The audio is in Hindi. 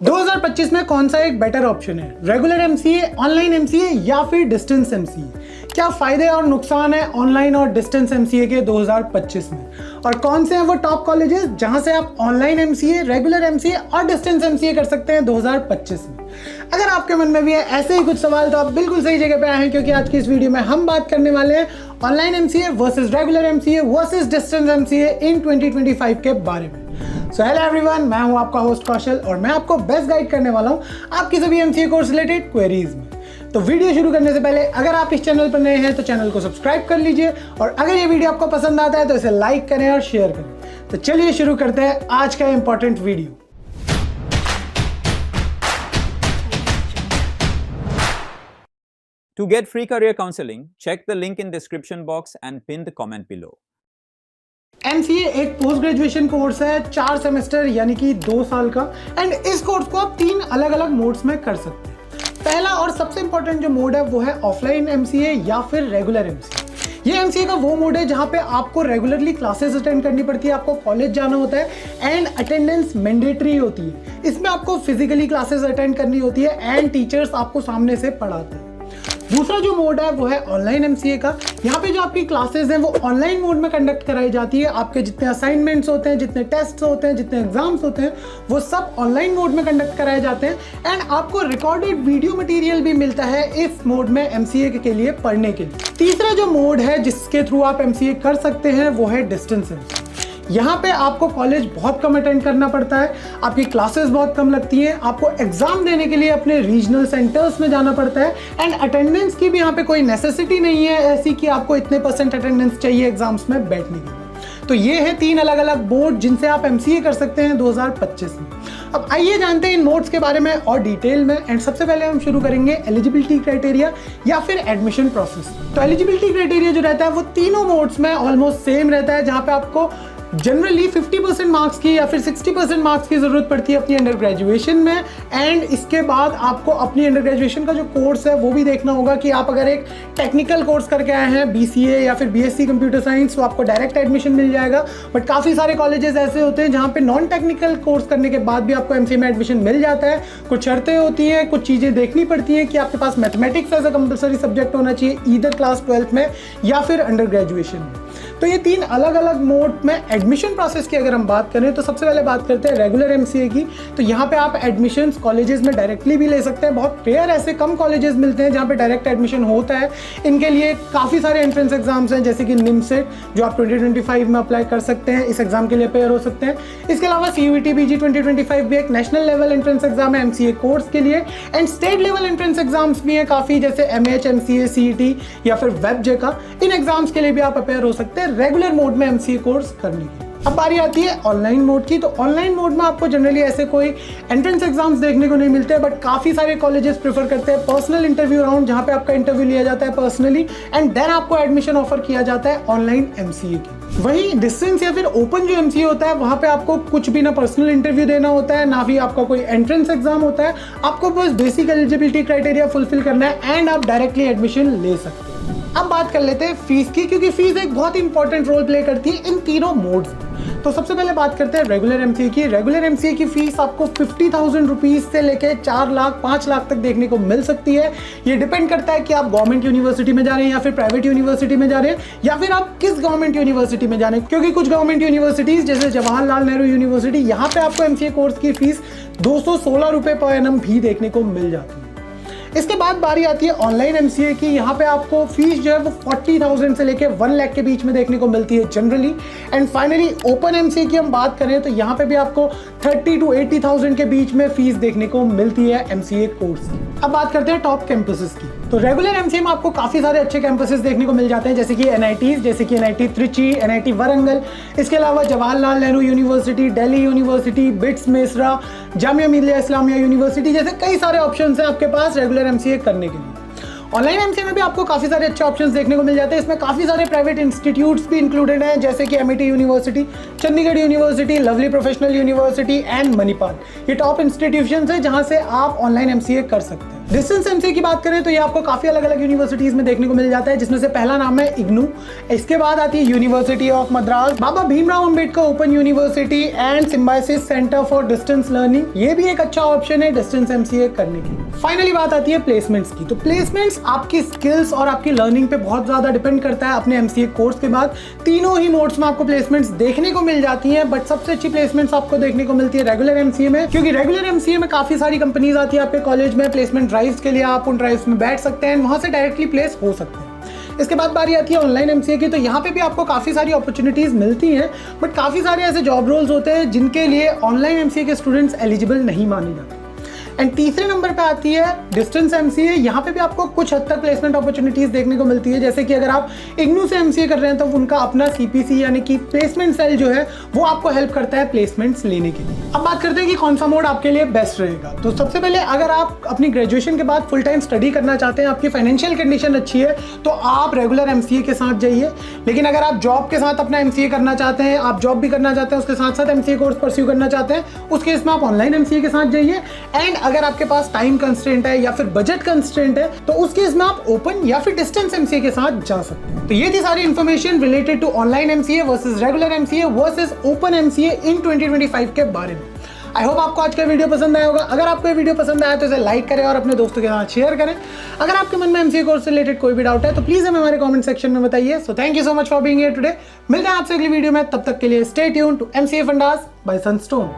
2025 में कौन सा एक बेटर ऑप्शन है, रेगुलर एमसीए, ऑनलाइन एमसीए या फिर डिस्टेंस एमसीए? क्या फायदे और नुकसान है ऑनलाइन और डिस्टेंस एमसीए के 2025 में, और कौन से हैं वो टॉप कॉलेजेस जहां से आप ऑनलाइन एमसीए, रेगुलर एमसीए और डिस्टेंस एमसीए कर सकते हैं 2025 में? अगर आपके मन में भी है ऐसे ही कुछ सवाल तो आप बिल्कुल सही जगह पे आए हैं, क्योंकि आज की इस वीडियो में हम बात करने वाले हैं online MCA versus regular MCA versus distance MCA in 2025 के बारे में। सो हेलो एवरीवन, मैं हूं आपका होस्ट कौशल और मैं आपको बेस्ट गाइड करने वाला हूं आपकी सभी एमसीए कोर्स रिलेटेड क्वेरीज में। तो वीडियो शुरू करने से पहले अगर आप इस चैनल पर नए हैं तो चैनल को सब्सक्राइब कर लीजिए, और अगर ये वीडियो आपको पसंद आता है तो इसे लाइक करें और शेयर करें। तो चलिए शुरू करते हैं आज का important video. To get free career counseling, check the link in description box and pin the comment below. MCA एक पोस्ट ग्रेजुएशन कोर्स है, 4 सेमेस्टर यानी कि 2 साल का, एंड इस कोर्स को आप 3 अलग अलग मोड्स में कर सकते हैं। पहला और सबसे इंपॉर्टेंट जो मोड है वो है ऑफलाइन एमसीए या फिर रेगुलर एमसीए। ये एमसीए का वो मोड है जहां पे आपको रेगुलरली क्लासेस अटेंड करनी पड़ती है, आपको कॉलेज जाना होता है एंड अटेंडेंस मैंडेटरी होती है। इसमें आपको फिजिकली क्लासेस अटेंड करनी होती है एंड टीचर्स आपको सामने से पढ़ाते हैं। दूसरा जो मोड है वो है ऑनलाइन एमसीए का। यहाँ पे जो आपकी क्लासेस हैं वो ऑनलाइन मोड में कंडक्ट कराई जाती है। आपके जितने असाइनमेंट्स होते हैं, जितने टेस्ट्स होते हैं, जितने एग्जाम्स होते हैं, वो सब ऑनलाइन मोड में कंडक्ट कराए जाते हैं एंड आपको रिकॉर्डेड वीडियो मटेरियल भी मिलता है इस मोड में एमसीए के लिए पढ़ने के लिए। तीसरा जो मोड है जिसके थ्रू आप एमसीए कर सकते हैं वो है डिस्टेंस एमसीए। यहाँ पे आपको कॉलेज बहुत कम अटेंड करना पड़ता है, आपकी क्लासेस बहुत कम लगती हैं, आपको एग्जाम देने के लिए अपने रीजनल सेंटर्स में जाना पड़ता है एंड अटेंडेंस की भी यहाँ पे कोई नेसेसिटी नहीं है ऐसी कि आपको इतने % अटेंडेंस चाहिए एग्जाम्स में बैठने के लिए। तो ये है 3 अलग अलग मोड जिनसे आप एमसीए कर सकते हैं 2025 में। अब आइए जानते हैं इन मोड्स के बारे में और डिटेल में। एंड सबसे पहले हम शुरू करेंगे एलिजिबिलिटी क्राइटेरिया या फिर एडमिशन प्रोसेस। तो एलिजिबिलिटी क्राइटेरिया जो रहता है वो तीनों मोड्स में ऑलमोस्ट सेम रहता है, जहाँ पे आपको जनरली 50% मार्क्स की या फिर 60% मार्क्स की ज़रूरत पड़ती है अपनी अंडर ग्रेजुएशन में। एंड इसके बाद आपको अपनी अंडर ग्रेजुएशन का जो कोर्स है वो भी देखना होगा कि आप अगर एक टेक्निकल कोर्स करके आए हैं, बीसीए या फिर बीएससी कंप्यूटर साइंस, तो आपको डायरेक्ट एडमिशन मिल जाएगा। बट काफ़ी सारे कॉलेजेस ऐसे होते हैं जहाँ पे नॉन टेक्निकल कोर्स करने के बाद भी आपको एमसीए में एडमिशन मिल जाता है। कुछ शर्तें होती हैं, कुछ चीज़ें देखनी पड़ती हैं कि आपके पास mathematics as a compulsory subject होना चाहिए ईदर क्लास 12th में या फिर अंडर ग्रेजुएशन में। तो ये 3 अलग अलग मोड में एडमिशन प्रोसेस की अगर हम बात करें तो सबसे पहले बात करते हैं रेगुलर एमसीए की। तो यहाँ पे आप एडमिशन्स कॉलेजेस में डायरेक्टली भी ले सकते हैं। बहुत रेयर ऐसे कम कॉलेजेस मिलते हैं जहाँ पे डायरेक्ट एडमिशन होता है। इनके लिए काफ़ी सारे एंट्रेंस एग्जाम्स हैं, जैसे कि निमसेट जो आप 2025 में अप्लाई कर सकते हैं, इस एग्जाम के लिए अपेयर हो सकते हैं। इसके अलावा CUET PG 2025 भी एक नेशनल लेवल एंट्रेंस एग्जाम है एमसीए कोर्स के लिए। And state level entrance exams भी हैं काफ़ी, जैसे MH, MCA, CET या फिर वेबजे का। इन एग्जाम्स के लिए भी आप अपेयर हो सकते हैं रेगुलर मोड में एमसीए कोर्स करने की। अब बारी आती है ऑनलाइन मोड की। तो ऑनलाइन मोड में आपको जनरली ऐसे कोई एंट्रेंस एग्जाम्स देखने को नहीं मिलते, बट काफ़ी सारे कॉलेजेस प्रेफर करते हैं पर्सनल इंटरव्यू राउंड, जहाँ पे आपका इंटरव्यू लिया जाता है पर्सनली एंड देन आपको एडमिशन ऑफर किया जाता है ऑनलाइन एमसीए की। वहीं डिस्टेंस या फिर ओपन जो एमसीए होता है वहाँ पे आपको कुछ भी ना पर्सनल इंटरव्यू देना होता है, ना भी आपका कोई एंट्रेंस एग्जाम होता है। आपको बस बेसिक एलिजिबिलिटी क्राइटेरिया फुलफिल करना है एंड आप डायरेक्टली एडमिशन ले सकते हैं। अब बात कर लेते हैं फीस की, क्योंकि फीस एक बहुत इंपॉर्टेंट रोल प्ले करती है इन तीनों मोड्स में। तो सबसे पहले बात करते हैं रेगुलर एमसीए की। रेगुलर एमसीए की फीस आपको 50,000 रुपीज़ से लेके 4 लाख 5 लाख तक देखने को मिल सकती है। ये डिपेंड करता है कि आप गवर्नमेंट यूनिवर्सिटी में जा रहे हैं या फिर प्राइवेट यूनिवर्सिटी में जा रहे हैं, या फिर आप किस गवर्नमेंट यूनिवर्सिटी में जा रहे हैं। क्योंकि कुछ गवर्नमेंट यूनिवर्सिटीज़ जैसे जवाहरलाल नेहरू यूनिवर्सिटी, यहाँ पे आपको एमसीए कोर्स की फीस 216 रुपये पर एनम भी देखने को मिल जाती है। इसके बाद बारी आती है ऑनलाइन एमसीए की। यहाँ पे आपको फीस जो है वो 40,000 से लेके 1 लाख के बीच में देखने को मिलती है generally. And finally open MCA की हम बात करें तो यहाँ पे भी आपको 30 to 80,000 के बीच में फीस देखने को मिलती है एमसीए कोर्स की। अब बात करते हैं टॉप कैंपसेस की। तो रेगुलर एमसीए में आपको काफ़ी सारे अच्छे कैंपसेस देखने को मिल जाते हैं, जैसे कि NITs, जैसे कि NIT त्रिची, NIT वरंगल। इसके अलावा Jawaharlal Nehru university, Delhi university, bits Mesra, Jamia Millia Islamia university, जैसे कई सारे ऑप्शन हैं आपके पास रेगुलर एमसीए करने के लिए। ऑनलाइन एमसीए में भी आपको काफ़ी सारे अच्छे ऑप्शंस देखने को मिल जाते हैं। इसमें काफ़ी सारे प्राइवेट इंस्टीट्यूट्स भी इंक्लूडेड हैं, जैसे कि MIT university, Chandigarh university, lovely professional university and Manipal. ये टॉप इंस्टीट्यूशंस हैं जहां से आप ऑनलाइन एमसीए कर सकते हैं। डिस्टेंस एमसीए की बात करें तो ये आपको काफी अलग अलग यूनिवर्सिटीज में देखने को मिल जाता है, जिसमें से पहला नाम है इग्नू, इसके बाद आती है university of Madras, Baba Bhimrao Ambedkar open university and symbiosis centre for distance learning. ये भी एक अच्छा ऑप्शन है डिस्टेंस एमसीए करने की। फाइनली बात आती है प्लेसमेंट्स की। तो प्लेसमेंट्स आपकी स्किल्स और आपकी लर्निंग पे बहुत ज्यादा डिपेंड करता है। अपने एमसीए कोर्स के बाद तीनों ही मोड्स में आपको प्लेसमेंट्स देखने को मिल जाती हैं, बट सबसे अच्छी प्लेसमेंट्स आपको देखने को मिलती है रेगुलर एमसीए में, क्योंकि रेगुलर एमसीए में काफी सारी कंपनीज आती है आपके कॉलेज में प्लेसमेंट ड्राइव्स के लिए। आप उन ड्राइव्स में बैठ सकते हैं, वहां से डायरेक्टली प्लेस हो सकते हैं। इसके बाद बारी आती है ऑनलाइन एमसीए की। तो यहाँ पे भी आपको काफ़ी सारी अपॉर्चुनिटीज़ मिलती हैं, बट काफ़ी सारे ऐसे जॉब रोल्स होते हैं जिनके लिए ऑनलाइन एमसीए के स्टूडेंट्स एलिजिबल नहीं माने जाते। एंड तीसरे नंबर पे आती है डिस्टेंस एमसीए। यहाँ पे भी आपको कुछ हद तक प्लेसमेंट अपॉर्चुनिटीज देखने को मिलती है, जैसे कि अगर आप इग्नू से एमसीए कर रहे हैं तो उनका अपना सीपीसी यानी कि प्लेसमेंट सेल जो है वो आपको हेल्प करता है प्लेसमेंट्स लेने के लिए। अब बात करते हैं कि कौन सा मोड आपके लिए बेस्ट रहेगा। तो सबसे पहले अगर आप अपनी ग्रेजुएशन के बाद फुल टाइम स्टडी करना चाहते हैं, आपकी फाइनेंशियल कंडीशन अच्छी है, तो आप रेगुलर एमसीए के साथ जाइए। लेकिन अगर आप जॉब के साथ अपना एमसीए करना चाहते हैं, आप जॉब भी करना चाहते हैं, उसके साथ साथ एमसीए कोर्स परस्यू करना चाहते हैं, उस केस में आप ऑनलाइन एमसीए के साथ जाइए। एंड अगर आपके पास टाइम कंस्ट्रेंट है या फिर बजट कंस्ट्रेंट है, तो उस केस में आप ओपन या फिर डिस्टेंस एमसीए के साथ जा सकते हैं। तो ये थी सारी information related to online MCA versus regular MCA versus open MCA in 2025 के बारे में। आई होप आपको आज का वीडियो पसंद आया होगा। अगर आपको ये वीडियो पसंद आया तो इसे लाइक करें और अपने दोस्तों के साथ शेयर करें। अगर आपके मन में एमसीए कोर्स से रिलेटेड कोई भी डाउट है तो प्लीज हमें हमारे कमेंट सेक्शन में बताइए। So thank you so much for being here today. मिलते हैं आपसे अगली वीडियो में, तब तक के लिए stay tuned to MCA fundas by Sunstone.